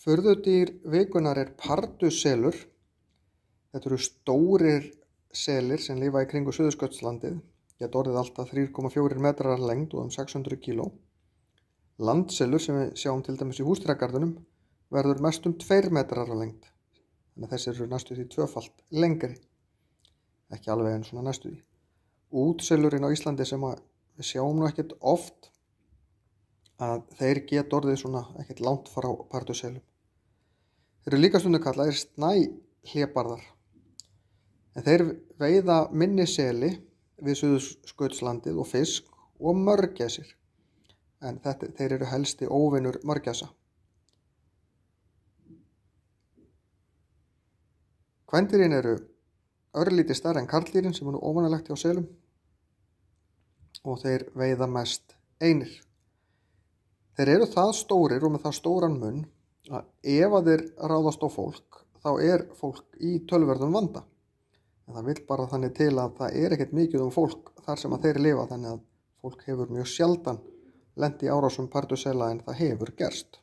Furðudýr vikunnar pardusselur. Þetta eru stórir selir sem lifa í kringu Suðurskautslandið. Geta orðið alltaf 3,4 metrar að lengd og 600 kíló. Landselur sem við sjáum til dæmis í húsdýragarðinum verður mest 2 metrar að lengd. Þannig að þessir eru næstu því tvöfalt lengri. Ekki alveg en svona næstu því. Útselurinn á Íslandi sem við sjáum nú ekkert oft, að þeir geta orðið svona ekkert langt frá pardusselum. Þeir eru líka stundum kallaðir snæhlébarðar. En þeir veiða minni seli við Suðurskautslandið og fisk og mörgæsir. En þeir eru helsti óvinur mörgæsa. Kvendýrin eru örlítið stærri en karldýrin sem er nú óvanalegt hjá selum og þeir veiða mest einir. Þeir eru það stórir og með það stóran munn að ef að þeir ráðast á fólk þá fólk í töluverðum vanda. En það vill bara þannig til að það ekkert mikið fólk þar sem að þeir lifa, þannig að fólk hefur mjög sjaldan lent í árásum pardusela en það hefur gerst.